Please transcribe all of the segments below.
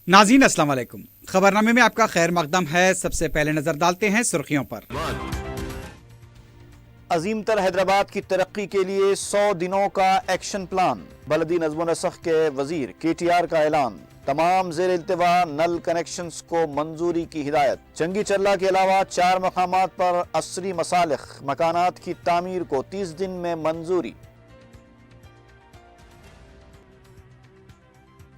नाज़रीन अस्सलाम वालेकुम। खबरनामे में आपका खैर मकदम है। सबसे पहले नजर डालते हैं सुर्खियों पर। अजीमतर हैदराबाद की तरक्की के लिए 100 दिनों का एक्शन प्लान। बलदी नज़्म व नस्ख के वजीर KTR का ऐलान। तमाम जेर इल्तिवा नल कनेक्शंस को मंजूरी की हिदायत। जंगी चरला के अलावा 4 मकामात पर असरी मसालिख मकानात की तामीर को 30 दिन में मंजूरी।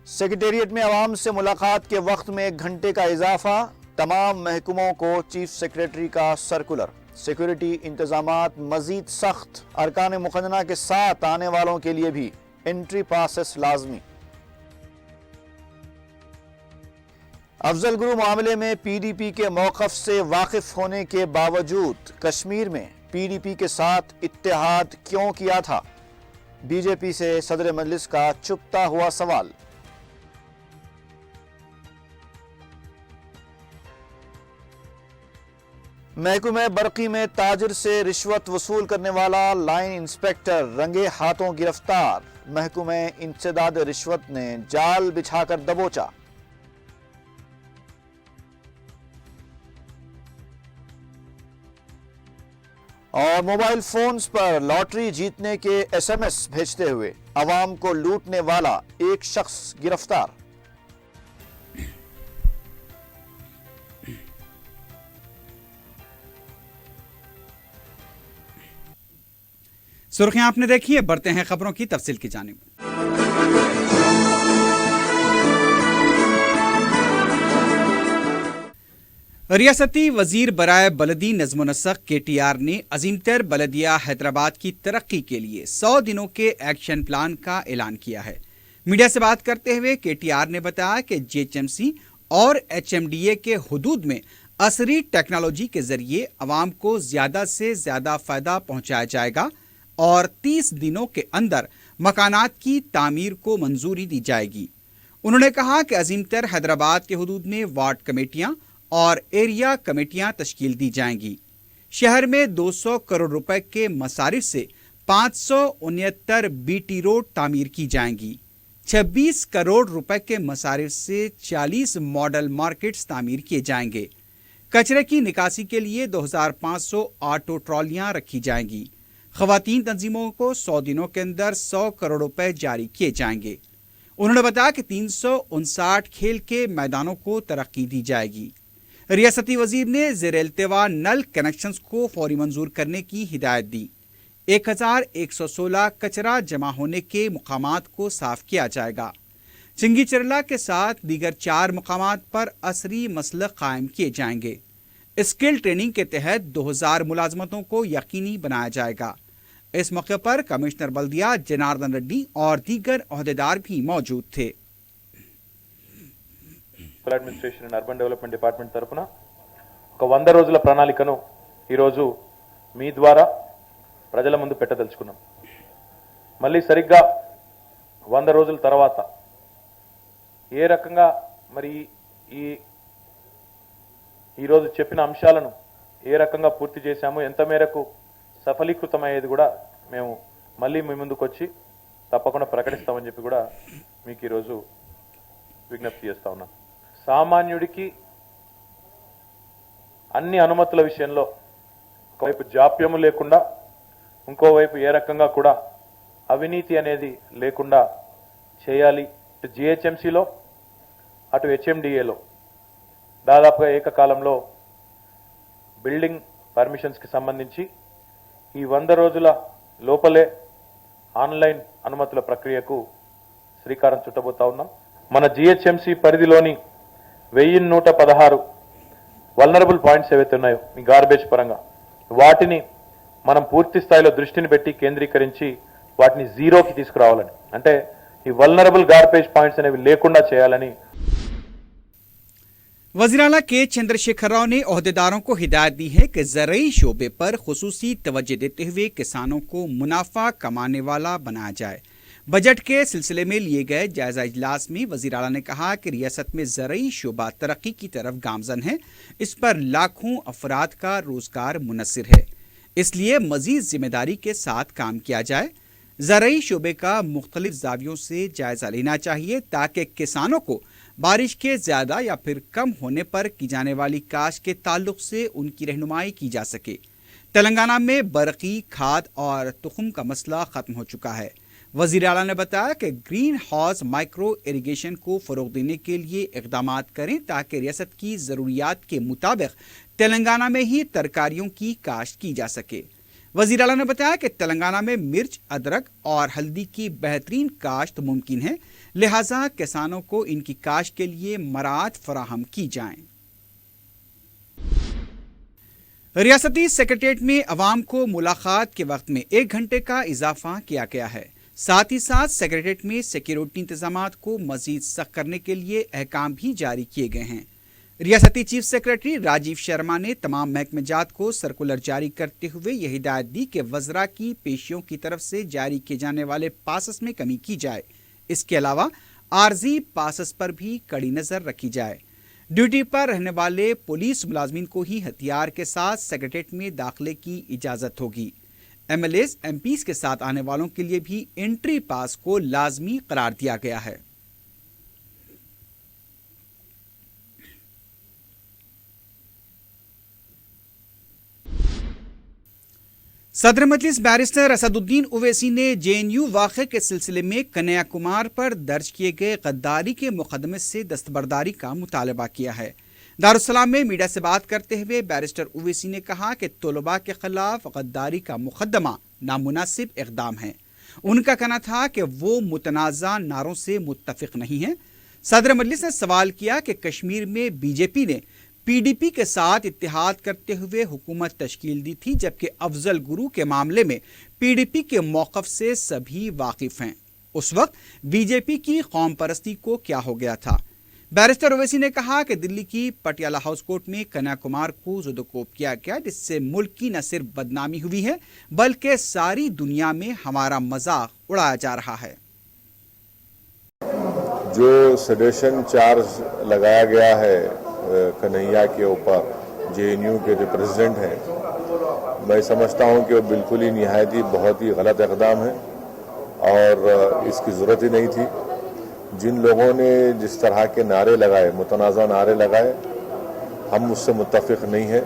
सेक्रेटेरिएट में अवाम से मुलाकात के वक्त में 1 घंटे का इजाफा। तमाम महकमों को चीफ सेक्रेटरी का सर्कुलर। सिक्योरिटी इंतजामात मजीद सख्त। अरकान मुक़न्ना के साथ आने वालों के लिए भी एंट्री पासेस लाजमी। अफजल गुरु मामले में PDP के मौक़िफ़ से वाकिफ होने के बावजूद कश्मीर में PDP के साथ इत्तेहाद क्यों किया था? BJP से सदर मजलिस का चुभता हुआ सवाल। महकमे बरकी में ताजिर से रिश्वत वसूल करने वाला लाइन इंस्पेक्टर रंगे हाथों गिरफ्तार। महकमे इंसदाद रिश्वत ने जाल बिछाकर दबोचा। और मोबाइल फोन्स पर लॉटरी जीतने के SMS भेजते हुए अवाम को लूटने वाला एक शख्स गिरफ्तार। सुर्खियां आपने देखी है, बढ़ते हैं खबरों की तफसील की जानिब। रियासती वजीर बराए बलदी नज़्म व नस्ख KTR ने अजीमतर बलदिया हैदराबाद की तरक्की के लिए 100 दिनों के एक्शन प्लान का ऐलान किया है। मीडिया से बात करते हुए KTR ने बताया कि JHMC और HMDA के हुदूद में असरी टेक्नोलॉजी के जरिए अवाम को ज्यादा से ज्यादा फायदा पहुंचाया जाएगा और 30 दिनों के अंदर मकानात की तामीर को मंजूरी दी जाएगी। उन्होंने कहा कि अजीमतर हैदराबाद के हुदूद में वार्ड कमेटियां और एरिया कमेटियां तश्कील दी जाएंगी। शहर में 200 करोड़ रुपए के मसारिफ से 569 BT रोड तामीर की जाएंगी। 26 करोड़ रुपए के मसारिफ से 40 मॉडल मार्केट्स तामीर किए जाएंगे। कचरे की निकासी के लिए 2500 ऑटो ट्रॉलियां रखी जाएंगी। खवातीन तंजीमों को 100 दिनों के अंदर 100 करोड़ रुपए जारी किए जाएंगे। उन्होंने बताया कि 359 खेल के मैदानों को तरक्की दी जाएगी। रियासती वजीर ने ज़ेर-ए-इल्तिवा नल कनेक्शंस को फौरी मंजूर करने की हिदायत दी। 1116 कचरा जमा होने के मुकामात को साफ किया जाएगा। चिंगी चरला के साथ दीगर 4 मुकामात पर असरी मसलक कायम किए जाएंगे। स्किल ट्रेनिंग के तहत 2000 मुलाजमतों को यकीनी बनाया जाएगा। इस मौके पर कमिश्नर बल्दिया जनार्दन रेड्डी और दीगर ओहदेदार भी मौजूद थे। Administration and urban development department తరఫున ఒక 100 రోజుల ప్రణాళికను ఈరోజు మీ ద్వారా ప్రజల ముందు పెట్టదలుచుకున్నాం. మళ్ళీ సరిగ్గా 100 రోజుల తర్వాత ఏ రకంగా మరి ఈరోజు చెప్పిన అంశాలను ఏ రకంగా పూర్తి చేశామో, ఎంత మేరకు సఫలీకృతమయ్యేది కూడా మేము మళ్ళీ మీ ముందుకు వచ్చి తప్పకుండా ప్రకటిస్తామని చెప్పి కూడా మీకు ఈరోజు విజ్ఞప్తి చేస్తా ఉన్నాం. సామాన్యుడికి అన్ని అనుమతుల విషయంలో ఒకవైపు జాప్యము లేకుండా, ఇంకోవైపు ఏ రకంగా కూడా అవినీతి అనేది లేకుండా చేయాలి. ఇటు GHMCలో అటు HMDAలో దాదాపుగా ఏకకాలంలో బిల్డింగ్ పర్మిషన్స్కి సంబంధించి ఈ 100 రోజుల లోపలే ఆన్లైన్ అనుమతుల ప్రక్రియకు శ్రీకారం చుట్టబోతా ఉన్నాం. మన GHMC పరిధిలోని 1116 వల్నరబుల్ పాయింట్స్ ఏవైతే ఉన్నాయో ఈ గార్బేజ్ పరంగా, వాటిని మనం పూర్తి స్థాయిలో దృష్టిని పెట్టి కేంద్రీకరించి వాటిని జీరోకి తీసుకురావాలని, అంటే ఈ వల్నరబుల్ గార్బేజ్ పాయింట్స్ అనేవి లేకుండా చేయాలని वज़ीर-ए-आला के चंद्रशेखर राव ने ओहदेदारों को हिदायत दी है कि ज़रई शोबे पर खुसूसी तवज्जो देते हुए किसानों को मुनाफा कमाने वाला बनाया जाए। बजट के सिलसिले में लिए गए जायजा इजलास में वज़ीर-ए-आला ने कहा कि रियासत में ज़रई शोबा तरक्की की तरफ गामजन है। इस पर लाखों अफराद का रोजगार मुनस्सिर है, इसलिए मजीद जिम्मेदारी के साथ काम किया जाए। ज़रई शोबे का मुख्तलिफ ज़ावियों से जायजा लेना चाहिए ताकि किसानों को بارش کے زیادہ یا پھر کم ہونے پر کی جانے والی کاشت کے تعلق سے ان کی رہنمائی کی جا سکے۔ تلنگانہ میں برقی، کھاد اور تخم کا مسئلہ ختم ہو چکا ہے۔ وزیر اعلیٰ نے بتایا کہ گرین ہاؤس مائکرو اریگیشن کو فروغ دینے کے لیے اقدامات کریں تاکہ ریاست کی ضروریات کے مطابق تلنگانہ میں ہی ترکاریوں کی کاشت کی جا سکے۔ وزیر اعلیٰ نے بتایا کہ تلنگانہ میں مرچ، ادرک اور ہلدی کی بہترین کاشت ممکن ہے، لہٰذا کسانوں کو ان کی کاشت کے لیے مراعات فراہم کی جائیں۔ ریاستی سیکریٹریٹ میں عوام کو ملاقات کے وقت میں 1 گھنٹے کا اضافہ کیا گیا ہے۔ ساتھ ہی ساتھ سیکریٹریٹ میں سیکیورٹی انتظامات کو مزید سخت کرنے کے لیے احکام بھی جاری کیے گئے ہیں۔ ریاستی چیف سیکریٹری راجیو شرما نے تمام محکمہ جات کو سرکولر جاری کرتے ہوئے یہ ہدایت دی کہ وزراء کی پیشیوں کی طرف سے جاری کیے جانے والے پاسز میں کمی کی جائے۔ اس کے علاوہ عارضی پاسز پر بھی کڑی نظر رکھی جائے۔ ڈیوٹی پر رہنے والے پولیس ملازمین کو ہی ہتھیار کے ساتھ سیکریٹریٹ میں داخلے کی اجازت ہوگی۔ MLAs, MPs کے ساتھ آنے والوں کے لیے بھی انٹری پاس کو لازمی قرار دیا گیا ہے۔ صدر مجلس بیرسٹر اسد الدین اویسی نے جے این یو واقعے کے سلسلے میں کنیا کمار پر درج کیے گئے غداری کے مقدمے سے دستبرداری کا مطالبہ کیا ہے۔ دارالسلام میں میڈیا سے بات کرتے ہوئے بیرسٹر اویسی نے کہا کہ طلباء کے خلاف غداری کا مقدمہ نامناسب اقدام ہے۔ ان کا کہنا تھا کہ وہ متنازع نعروں سے متفق نہیں ہیں۔ صدر مجلس نے سوال کیا کہ کشمیر میں بی جے پی نے پی ڈی پی کے ساتھ اتحاد کرتے ہوئے حکومت تشکیل دی تھی، جبکہ افضل گرو کے معاملے میں پی ڈی پی کے موقف سے سبھی واقف ہیں۔ اس وقت بی جے پی کی قوم پرستی کو کیا ہو گیا تھا؟ بیرسٹر اویسی نے کہا کہ دلی کی پٹیالہ ہاؤس کورٹ میں کنیا کمار کو زدوکوب کیا گیا، جس سے ملک کی نہ صرف بدنامی ہوئی ہے بلکہ ساری دنیا میں ہمارا مذاق اڑایا جا رہا ہے۔ جو سیڈیشن چارج لگایا گیا ہے کنہیا کے اوپر، جے این یو کے جو پریزیڈنٹ ہیں، میں سمجھتا ہوں کہ وہ بالکل ہی نہایت ہی بہت ہی غلط اقدام ہے اور اس کی ضرورت ہی نہیں تھی۔ جن لوگوں نے جس طرح کے نعرے لگائے، متنازع نعرے لگائے، ہم اس سے متفق نہیں ہیں،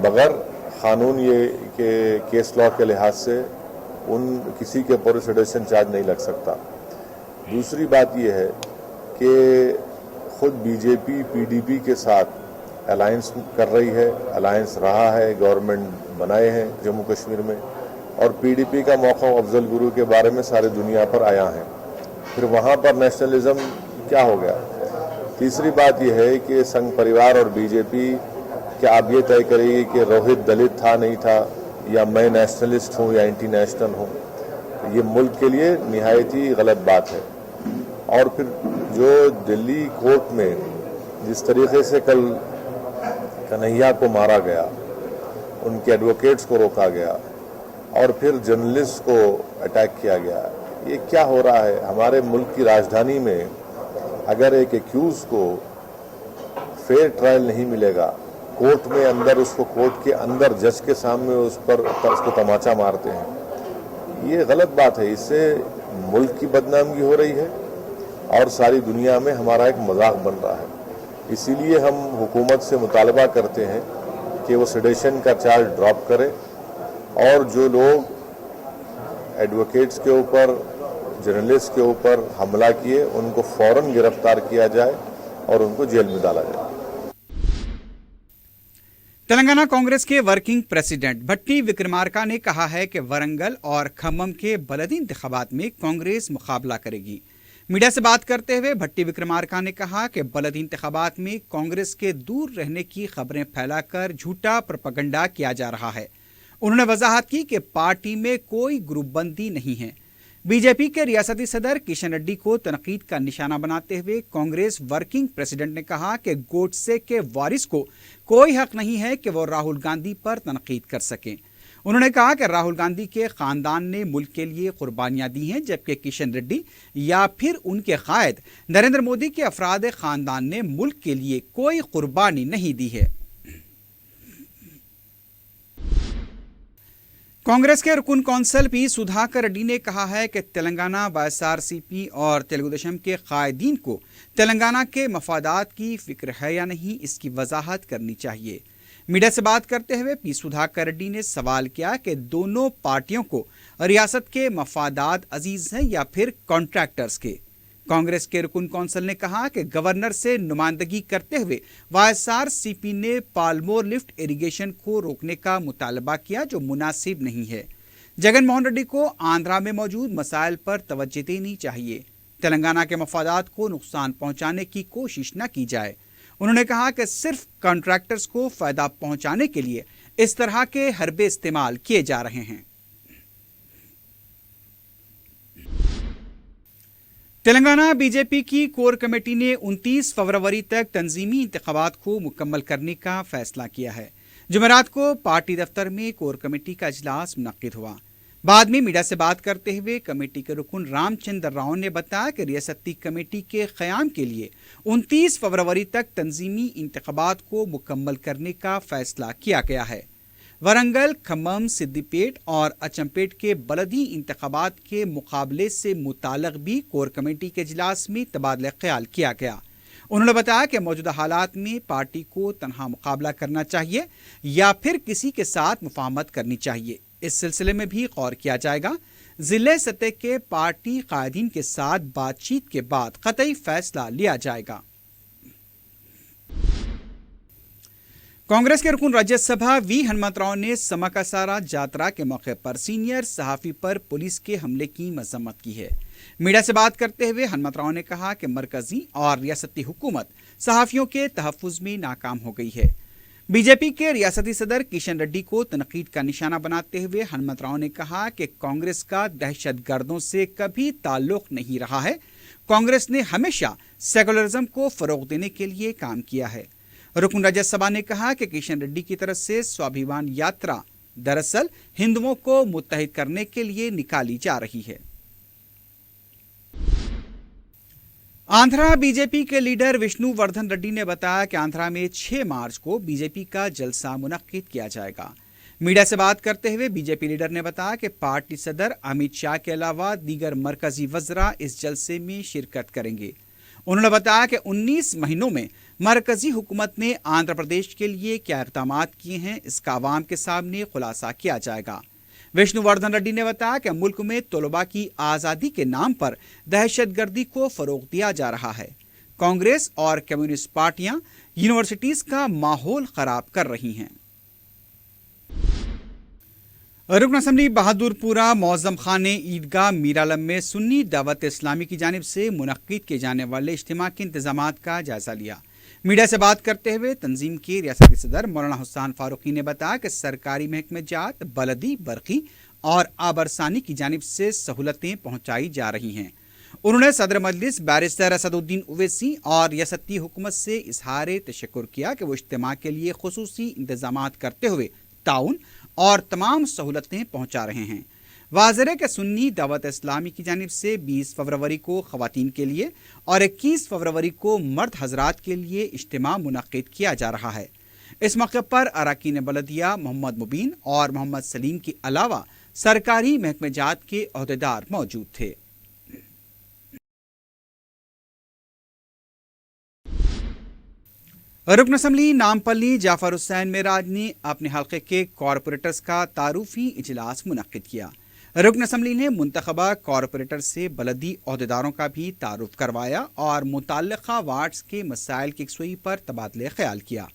مگر قانون یہ کہ کیس لا کے لحاظ سے کسی کے اوپر سیڈیشن چارج نہیں لگ سکتا۔ دوسری بات یہ ہے کہ خود بی جے پی پی ڈی پی کے ساتھ الائنس کر رہی ہے، الائنس رہا ہے، گورنمنٹ بنائے ہیں جموں کشمیر میں، اور پی ڈی پی کا موقع افضل گرو کے بارے میں ساری دنیا پر آیا ہے، پھر وہاں پر نیشنلزم کیا ہو گیا؟ تیسری بات یہ ہے کہ سنگھ پریوار اور بی جے پی کیا آپ یہ طے کرے گی کہ روہت دلت تھا نہیں تھا، یا میں نیشنلسٹ ہوں یا انٹی نیشنل ہوں؟ یہ ملک کے لیے نہایت ہی غلط بات ہے۔ اور پھر جو دلی کورٹ میں جس طریقے سے کل کنہیا کو مارا گیا، ان کے ایڈوکیٹس کو روکا گیا اور پھر جرنلسٹ کو اٹیک کیا گیا، یہ کیا ہو رہا ہے؟ ہمارے ملک کی راجدھانی میں اگر ایک ایکیوز کو فیئر ٹرائل نہیں ملے گا، کورٹ میں اندر اس کو کورٹ کے اندر جج کے سامنے اس کو تماچا مارتے ہیں، یہ غلط بات ہے۔ اس سے ملک کی بدنامی ہو رہی ہے اور ساری دنیا میں ہمارا ایک مذاق بن رہا ہے۔ اسی لیے ہم حکومت سے مطالبہ کرتے ہیں کہ وہ سیڈیشن کا چارج ڈراپ کرے اور جو لوگ ایڈوکیٹس کے اوپر، جرنلسٹ کے اوپر حملہ کیے، ان کو فوراً گرفتار کیا جائے اور ان کو جیل میں ڈالا جائے۔ تلنگانہ کانگریس کے ورکنگ پریزیڈنٹ بھٹی وکرمارکا نے کہا ہے کہ ورنگل اور کھمم کے بلدی انتخابات میں کانگریس مقابلہ کرے گی۔ میڈیا سے بات کرتے ہوئے بھٹی وکرمارکا نے کہا کہ بلدی انتخابات میں کانگریس کے دور رہنے کی خبریں پھیلا کر جھوٹا پروپیگنڈا کیا جا رہا ہے۔ انہوں نے وضاحت کی کہ پارٹی میں کوئی گروپ بندی نہیں ہے۔ بی جے پی کے ریاستی صدر کشن ریڈی کو تنقید کا نشانہ بناتے ہوئے کانگریس ورکنگ پریزیڈنٹ نے کہا کہ گوڈسے کے وارث کو کوئی حق نہیں ہے کہ وہ راہل گاندھی پر تنقید کر سکیں۔ انہوں نے کہا کہ راہل گاندھی کے خاندان نے ملک کے لیے قربانیاں دی ہیں، جبکہ کشن ریڈی یا پھر ان کے قائد نریندر مودی کے افراد خاندان نے ملک کے لیے کوئی قربانی نہیں دی ہے۔ कांग्रेस के रुकन कौंसल पी सुधाकर रेड्डी ने कहा है कि तेलंगाना वाईएसआरसीपी और तेलुगुदेशम के कायदीन को तेलंगाना के मफादात की फिक्र है या नहीं, इसकी वजाहत करनी चाहिए। मीडिया से बात करते हुए पी सुधाकर रेड्डी ने सवाल किया कि दोनों पार्टियों को रियासत के मफादात अजीज हैं या फिर कॉन्ट्रैक्टर्स के। कांग्रेस के रुकन कौंसल ने कहा कि गवर्नर से नुमाइंदगी करते हुए वाईएसआरसीपी ने पालमोर लिफ्ट इरिगेशन को रोकने का मुतालबा किया, जो मुनासिब नहीं है। जगन मोहन रेड्डी को आंध्रा में मौजूद मसाइल पर तवज्जो देनी चाहिए। तेलंगाना के मफादात को नुकसान पहुंचाने की कोशिश न की जाए। उन्होंने कहा कि सिर्फ कॉन्ट्रैक्टर्स को फायदा पहुंचाने के लिए इस तरह के हरबे इस्तेमाल किए जा रहे हैं। तेलंगाना बीजेपी की कोर कमेटी ने 29 फरवरी तक तंजीमी इंतखाबात को मुकम्मल करने का फैसला किया है। जुमेरात को पार्टी दफ्तर में कोर कमेटी का इजलास मुनक्किद हुआ। बाद में मीडिया से बात करते हुए कमेटी के रुकन रामचंद्र राव ने बताया कि रियासती कमेटी के क़याम के लिए 29 फरवरी तक तंजीमी इंतखाबात को मुकम्मल करने का फैसला किया गया है। वरंगल, खम्मम, सिद्दीपेट और अचमपेट के बलदी इंतखाबात के मुकाबले से मुताल्लिक़ भी कोर कमेटी के इजलास में तबादला ख्याल किया गया। उन्होंने बताया कि मौजूदा हालात में पार्टी को तनहा मुकाबला करना चाहिए या फिर किसी के साथ मुफाहमत करनी चाहिए। इस सिलसिले में भी गौर किया जाएगा। जिले सतह के पार्टी कायदीन के साथ बातचीत के बाद कतई फैसला लिया जाएगा। कांग्रेस के रुकन राज्यसभा वी हनुमंतराव ने समकासारा यात्रा के मौके पर सीनियर सहाफ़ी पर पुलिस के हमले की मजम्मत की है। मीडिया से बात करते हुए हनुमंतराव ने कहा कि मरकजी और रियासती हुकूमत सहाफ़ियों के तहफ़्फ़ुज़ में नाकाम हो गई है। बीजेपी के रियासती सदर किशन रेड्डी को तनकीद का निशाना बनाते हुए हनुमंतराव ने कहा कि कांग्रेस का दहशत गर्दों से कभी ताल्लुक नहीं रहा है। कांग्रेस ने हमेशा सेकुलरिज्म को फ़रोग़ देने के लिए काम किया है। रुकन राज्यसभा ने कहा कि किशन रेड्डी की तरफ से स्वाभिमान यात्रा दरअसल हिंदुओं को मुत्तहिद करने के लिए निकाली जा रही है। आंध्रा बीजेपी के लीडर विष्णु वर्धन रेड्डी ने बताया कि आंध्रा में 6 मार्च को बीजेपी का जलसा मुनक्किद किया जाएगा। मीडिया से बात करते हुए बीजेपी लीडर ने बताया कि पार्टी सदर अमित शाह के अलावा दीगर मरकजी वज़रा इस जलसे में शिरकत करेंगे। उन्होंने बताया कि 19 महीनों में मरकजी हुकूमत ने आंध्र प्रदेश के लिए क्या इक़दामात किए हैं, इसका आवाम के सामने खुलासा किया जाएगा। विष्णु वर्धन रेड्डी ने बताया कि मुल्क में तलबा की आज़ादी के नाम पर दहशतगर्दी को फ़रोग़ दिया जा रहा है। कांग्रेस और कम्युनिस्ट पार्टियां यूनिवर्सिटीज़ का माहौल ख़राब कर रही हैं। रुकन असम्बली बहादुरपुरा मौज़म खाने ईदगाह मीरालम में सुन्नी दावत इस्लामी की जानिब से मुनक्किद किए जाने वाले इज्तिमा के इंतजामात का जायज़ा लिया। मीडिया से बात करते हुए तंजीम के रियासती सदर मौलाना हुसैन फारूकी ने बताया कि सरकारी महकमे जात, बलदी, बरकी और आबरसानी की जानिब से सहूलतें पहुँचाई जा रही हैं। उन्होंने सदर मजलिस बैरिस्टर असदुद्दीन ओवैसी और रियासती हुकूमत से इजहार तशक्कुर किया कि वो इज्तिमा के लिए खुसूसी इंतजामात करते हुए ताउन और तमाम सहूलतें पहुँचा रहे हैं। वाज़ेह है कि सुन्नी दावत इस्लामी की जानिब से 20 फरवरी को ख़वातीन के लिए और 21 फरवरी को मर्द हजरात के लिए इज्तिमा मुनक्किद किया जा रहा है। इस मौके पर अरकान बलदिया मोहम्मद मुबीन और मोहम्मद सलीम के अलावा सरकारी महकमे जात के अहदेदार मौजूद थे। रुकन असम्बली नामपल्ली जाफर हुसैन मेराज ने अपने हल्के के कॉरपोरेटर्स का तारुफी इजलास मुनक्किद किया। रुकन असम्बली ने मुंतखबा कॉरपोरेटर से बलदी अहदेदारों का भी तारुफ करवाया और मुताल्लिक़ा वार्ड्स के मसाइल की यकसुई पर तबादले ख्याल किया।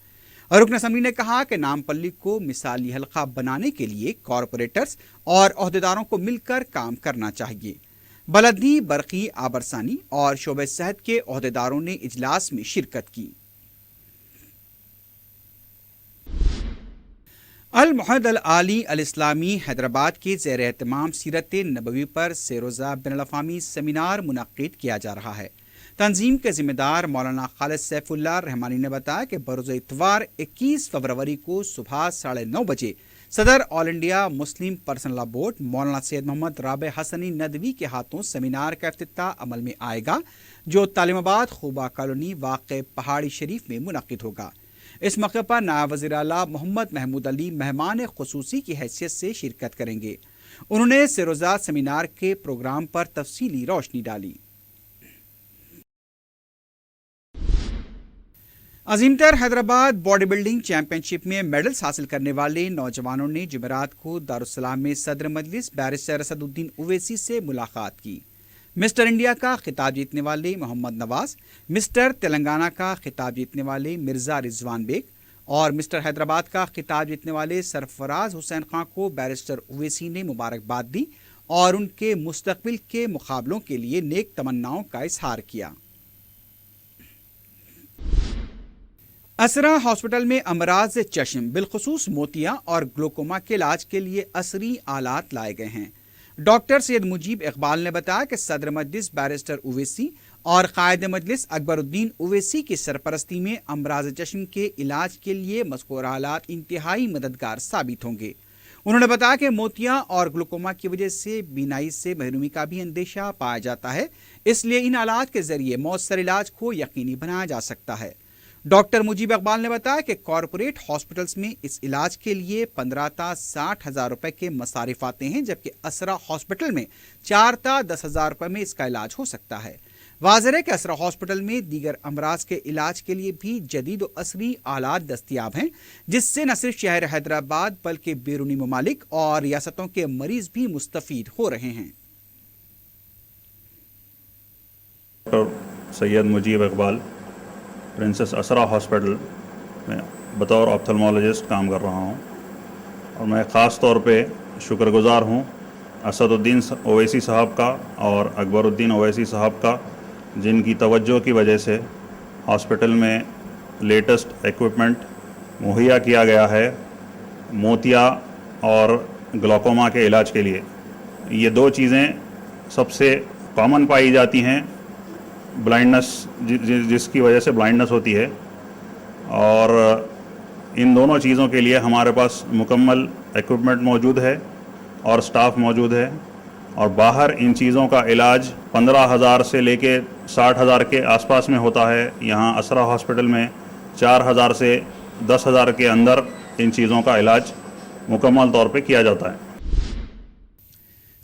रुकन असम्बली ने कहा कि नामपल्ली को मिसाली हल्का बनाने के लिए कॉरपोरेटर्स और अहदेदारों को मिलकर काम करना चाहिए। बलदी, बरकी, आबरसानी और शोबे सेहत के अहदेदारों ने इजलास में शिरकत की। अल मुहद अल आली अल इस्लामी हैदराबाद के ज़ेर एहतमाम सीरत नबवी पर सेरोज़ा बिन-अल-अफ़ामी सेमिनार मुनक्किद किया जा रहा है। तंजीम के ज़िम्मेदार मौलाना खालिद सैफुल्लाह रहमानी ने बताया कि बरोज़ इतवार 21 फरवरी को सुबह 9:30 बजे सदर all India Muslim personal law board मौलाना सैयद मोहम्मद राबे हसनी नदवी के हाथों सेमिनार का इफ्तिताह अमल में आएगा, जो तालिमाबाद खूबा कॉलोनी वाक़ पहाड़ी शरीफ में मुनक्किद होगा। इस मौके पर नायब वज़ीर आला मोहम्मद महमूद अली मेहमान खुसूसी की हैसियत से शिरकत करेंगे। उन्होंने सिरोजात सेमिनार के प्रोग्राम पर तफसीली रोशनी डाली। अजीमतर हैदराबाद बॉडी बिल्डिंग चैंपियनशिप में मेडल्स हासिल करने वाले नौजवानों ने जुमेरात को दारुस्सलाम में सदर मजलिस बैरिस्टर असदुद्दीन ओवैसी से मुलाकात की। मिस्टर इंडिया का खिताब जीतने वाले मोहम्मद नवाज, मिस्टर तेलंगाना का खिताब जीतने वाले मिर्जा रिजवान बेग और मिस्टर हैदराबाद का खिताब जीतने वाले सरफराज हुसैन खां को बैरिस्टर ओवैसी ने मुबारकबाद दी और उनके मुस्तकबिल के मुकाबलों के लिए नेक तमन्नाओं का इजहार किया। असरा हॉस्पिटल में अमराज चश्म बिलखुसूस मोतिया और ग्लोकोमा के इलाज के लिए असरी आलात लाए गए हैं। डॉक्टर सैयद मुजीब इकबाल ने बताया कि सदर मजलिस बैरिस्टर ओवैसी और कायद मजलिस अकबरुद्दीन ओवैसी की सरपरस्ती में अमराज चश्म के इलाज के लिए मज़कूर आलात इंतहाई मददगार साबित होंगे। उन्होंने बताया कि मोतिया और ग्लूकोमा की वजह से बीनाई से महरूमी का भी अंदेशा पाया जाता है, इसलिए इन आलात के जरिए मौसर इलाज को यकीनी बनाया जा सकता है। डॉक्टर मुजीब इकबाल ने बताया कि कॉरपोरेट हॉस्पिटल्स में इस इलाज के लिए 15 ता 60 हज़ार रुपए के मसारिफ आते हैं, जबकि असरा हॉस्पिटल में 4 ता 10 हज़ार रुपए में इसका इलाज हो सकता है। वाज़ेह है कि असरा हॉस्पिटल में दीगर अमराज के इलाज के लिए भी जदीद और असरी आलात दस्तियाब हैं, जिससे न सिर्फ शहर हैदराबाद बल्कि बैरूनी ममालिक और रियासतों के मरीज भी मुस्तफीद हो रहे हैं। डॉक्टर सैयद मुजीब इकबाल प्रिंसेस असरा हॉस्पिटल में बतौर ऑप्थल्मोलॉजिस्ट काम कर रहा हूँ और मैं ख़ास तौर पे शुक्रगुज़ार हूँ असदुद्दीन ओवैसी साहब का और अकबरुद्दीन ओवैसी साहब का, जिनकी तवज्जो की वजह से हॉस्पिटल में लेटेस्ट इक्विपमेंट मुहैया किया गया है मोतिया और ग्लोकोमा के इलाज के लिए। ये दो चीज़ें सबसे कॉमन पाई जाती हैं, ब्लाइंडनेस जिसकी वजह से ब्लाइंडनेस होती है, और इन दोनों चीज़ों के लिए हमारे पास मुकम्मल इक्विपमेंट मौजूद है और स्टाफ मौजूद है। और बाहर इन चीज़ों का इलाज 15,000 से लेके 60,000 के आसपास में होता है। यहाँ असरा हॉस्पिटल में 4,000 से 10,000 के अंदर इन चीज़ों का इलाज मुकम्मल तौर पे किया जाता है।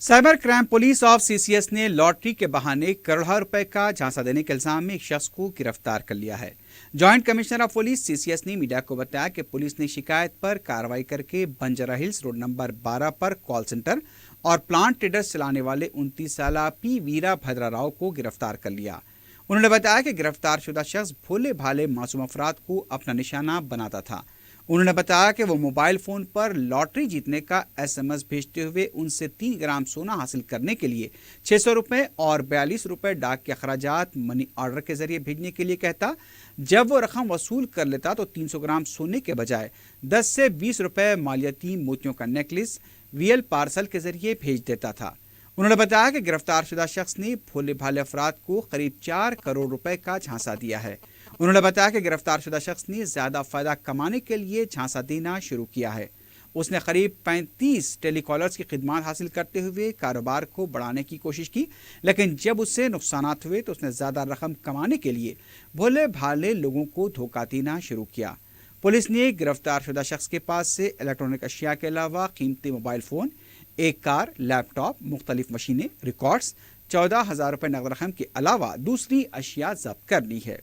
Cyber crime police of CCS ने लॉटरी के बहाने करोड़ों रुपए का झांसा देने के इल्जाम में एक शख्स को गिरफ्तार कर लिया है। Joint commissioner of police CCS ने मीडिया को बताया कि पुलिस ने शिकायत पर कार्रवाई करके बंजारा हिल्स रोड नंबर 12 पर कॉल सेंटर और प्लांट ट्रेडर्स चलाने वाले 29 साला पी वीरा भद्रा राव को गिरफ्तार कर लिया। उन्होंने बताया कि गिरफ्तार शुदा शख्स भोले भाले मासूम अफराद को अपना निशाना बनाता था। उन्होंने बताया कि वो मोबाइल फोन पर लॉटरी जीतने का एसएमएस भेजते हुए उनसे 3 ग्राम सोना हासिल करने के लिए 600 रुपये और 42 रुपये डाक के अखराजात मनी ऑर्डर के जरिए भेजने के लिए कहता। जब वो रकम वसूल कर लेता तो 300 ग्राम सोने के बजाय 10 से 20 रुपये मालियाती मोतियों का नेकलेस वीएल पार्सल के जरिए भेज देता था। उन्होंने बताया कि गिरफ्तार शुदा शख्स ने भोले भाले अफराद को करीब 4 करोड़ रुपए का झांसा दिया है। उन्होंने बताया कि गिरफ्तार शुदा शख्स ने ज्यादा फायदा कमाने के लिए झांसा देना शुरू किया है। उसने करीब 35 टेलीकॉलर्स की खिदमत हासिल करते हुए कारोबार को बढ़ाने की कोशिश की, लेकिन जब उससे नुकसानात हुए तो उसने ज्यादा रकम कमाने के लिए भोले भाले लोगों को धोखा देना शुरू किया। पुलिस ने गिरफ्तार शुदा शख्स के पास से इलेक्ट्रॉनिक अशिया के अलावा कीमती मोबाइल फोन, एक कार, लैपटॉप, मुख्तलिफ मशीनें, रिकॉर्ड्स, 14,000 रुपये नकद रकम के अलावा दूसरी अशिया जब्त कर ली है।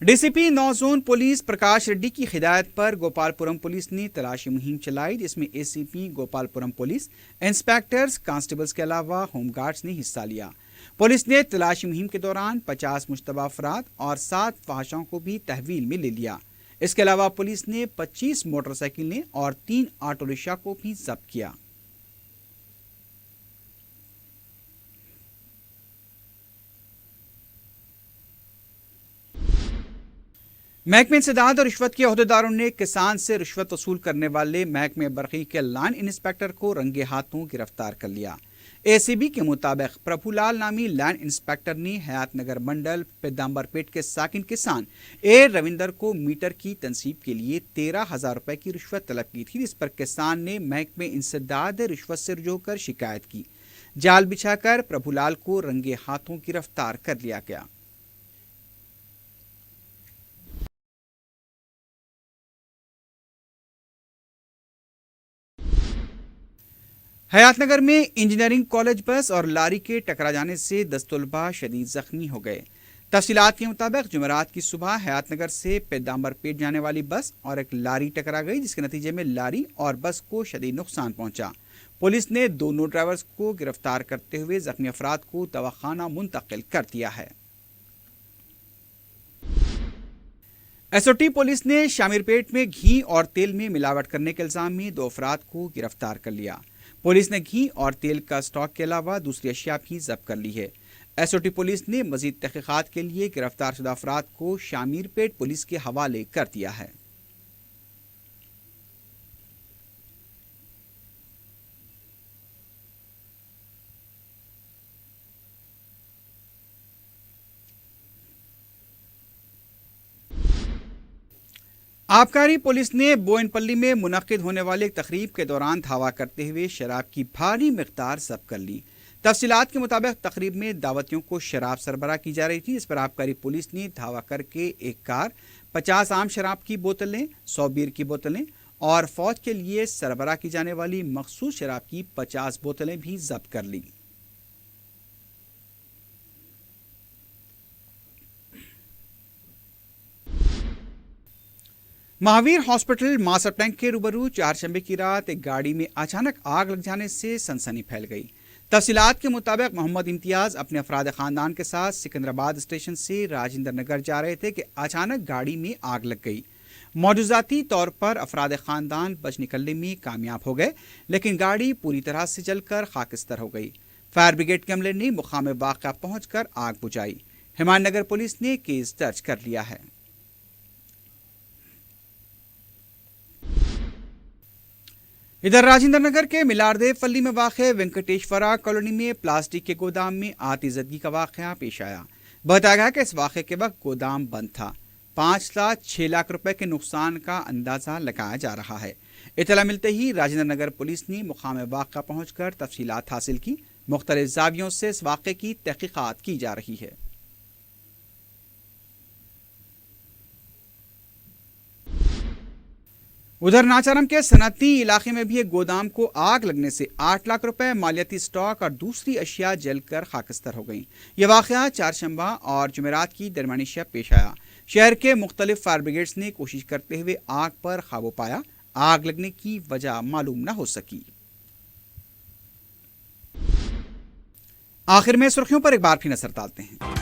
डीसीपी 9 जोन पुलिस प्रकाश रेड्डी की हिदायत पर गोपालपुरम पुलिस ने तलाशी मुहिम चलाई, जिसमें ACP Gopalapuram police, inspectors, constables के अलावा होमगार्ड्स ने हिस्सा लिया। पुलिस ने तलाशी मुहिम के दौरान 50 मुश्तबा अफराद और 7 फहाशाओं को भी तहवील में ले लिया। इसके अलावा पुलिस ने 25 मोटरसाइकिलें और 3 ऑटो रिक्शा को भी जब्त किया। महकमे इंसदाद और रिश्वत के अहदेदारों ने किसान से रिश्वत वसूल करने वाले महकमे बरकी के लाइन इंस्पेक्टर को रंगे हाथों गिरफ्तार कर लिया। एसीबी के मुताबिक प्रभुलाल नामी लैंड इंस्पेक्टर ने हयात नगर मंडल पिदाम्बरपेट के साकिन किसान ए रविंदर को मीटर की तनसीब के लिए 13,000 रुपए की रिश्वत तलब की थी, जिस पर किसान ने महकमे इंसदाद रिश्वत से रुजू कर शिकायत की। जाल बिछाकर प्रभुलाल को रंगे हाथों गिरफ्तार कर लिया गया। حیات نگر میں انجینئرنگ کالج بس اور لاری کے ٹکرا جانے سے 10 طلباء شدید زخمی ہو گئے۔ تفصیلات کے مطابق جمعرات کی صبح حیات نگر سے پیدامبر پیٹ جانے والی بس اور ایک لاری ٹکرا گئی، جس کے نتیجے میں لاری اور بس کو شدید نقصان پہنچا۔ پولیس نے دونوں ڈرائیورز کو گرفتار کرتے ہوئے زخمی افراد کو دواخانہ منتقل کر دیا ہے۔ ایس او ٹی پولیس نے شامیر پیٹ میں گھی اور تیل میں ملاوٹ کرنے کے الزام میں 2 افراد کو گرفتار کر لیا۔ پولیس نے گھی اور تیل کا اسٹاک کے علاوہ دوسری اشیاء بھی ضبط کر لی ہے۔ ایس او ٹی پولیس نے مزید تحقیقات کے لیے گرفتار شدہ افراد کو شامیر پیٹ پولیس کے حوالے کر دیا ہے۔ آبکاری پولیس نے بوئن پلی میں منعقد ہونے والے ایک تقریب کے دوران دھاوا کرتے ہوئے شراب کی بھاری مقدار ضبط کر لی۔ تفصیلات کے مطابق تقریب میں دعوتیوں کو شراب سربراہ کی جا رہی تھی، اس پر آبکاری پولیس نے دھاوا کر کے ایک کار، 50 عام شراب کی بوتلیں، 100 بیئر کی بوتلیں اور فوج کے لیے سربراہ کی جانے والی مخصوص شراب کی 50 بوتلیں بھی ضبط کر لی۔ مہاویر ہاسپٹل ماسٹر ٹینک کے روبرو چہارشنبے کی رات ایک گاڑی میں اچانک آگ لگ جانے سے سنسنی پھیل گئی۔ تفصیلات کے مطابق محمد امتیاز اپنے افراد خاندان کے ساتھ سکندرآباد اسٹیشن سے راجندر نگر جا رہے تھے کہ اچانک گاڑی میں آگ لگ گئی۔ معجزاتی طور پر افراد خاندان بچ نکلنے میں کامیاب ہو گئے، لیکن گاڑی پوری طرح سے جل کر خاکستر ہو گئی۔ فائر بریگیڈ کے عملے نے مقام واقعہ پہنچ کر آگ بجھائی۔ ہمان نگر پولیس نے کیس درج کر لیا ہے۔ ادھر راجندر نگر کے ملاردیو پلی میں واقع وینکٹیشورا کالونی میں پلاسٹک کے گودام میں آتی زدگی کا واقعہ پیش آیا۔ بتایا گیا کہ اس واقعے کے وقت گودام بند تھا۔ 5 لاکھ روپے کے نقصان کا اندازہ لگایا جا رہا ہے۔ اطلاع ملتے ہی راجندر نگر پولیس نے مقام واقعہ پہنچ کر تفصیلات حاصل کی۔ مختلف زاویوں سے اس واقعے کی تحقیقات کی جا رہی ہے۔ ادھر ناچارم کے صنعتی علاقے میں بھی ایک گودام کو آگ لگنے سے 8 لاکھ روپے مالیاتی سٹاک اور دوسری اشیاء جل کر خاکستر ہو گئیں۔ یہ واقعہ چہارشنبہ اور جمعرات کی درمیانی شب پیش آیا۔ شہر کے مختلف فائر بریگیڈز نے کوشش کرتے ہوئے آگ پر قابو پایا۔ آگ لگنے کی وجہ معلوم نہ ہو سکی۔ آخر میں سرخیوں پر ایک بار پھر نظر ڈالتے ہیں۔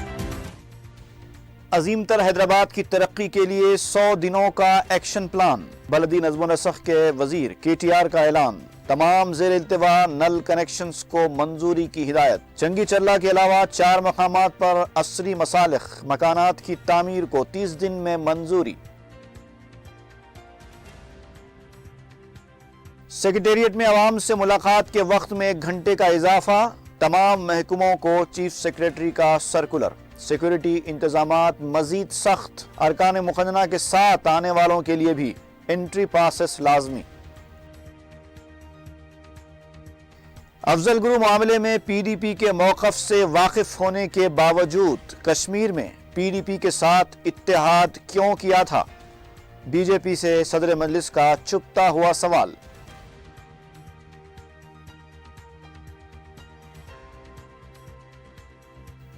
عظیم تر حیدرآباد کی ترقی کے لیے 100 دنوں کا ایکشن پلان، بلدی نظم و نسق کے وزیر KTR کا اعلان، تمام زیر التواء نل کنیکشنز کو منظوری کی ہدایت۔ جنگی چرلا کے علاوہ 4 مقامات پر عصری مصالح مکانات کی تعمیر کو 30 دن میں منظوری۔ سیکریٹریٹ میں عوام سے ملاقات کے وقت میں 1 گھنٹے کا اضافہ، تمام محکموں کو چیف سیکریٹری کا سرکولر۔ سیکورٹی انتظامات مزید سخت، ارکان مقننہ کے ساتھ آنے والوں کے لیے بھی انٹری پاسز لازمی۔ افضل گرو معاملے میں PDP کے موقف سے واقف ہونے کے باوجود کشمیر میں PDP کے ساتھ اتحاد کیوں کیا تھا؟ BJP سے صدر مجلس کا چپتا ہوا سوال۔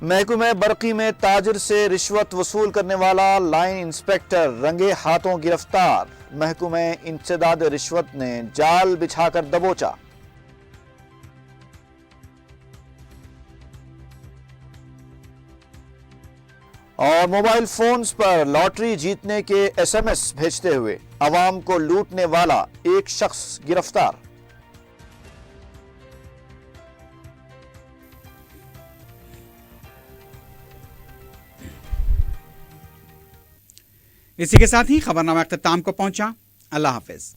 محکمہ برقی میں تاجر سے رشوت وصول کرنے والا لائن انسپیکٹر رنگے ہاتھوں گرفتار، محکمہ انسداد رشوت نے جال بچھا کر دبوچا۔ اور موبائل فونز پر لاٹری جیتنے کے SMS بھیجتے ہوئے عوام کو لوٹنے والا ایک شخص گرفتار۔ اسی کے ساتھ ہی خبرنامہ اختتام کو پہنچا۔ اللہ حافظ۔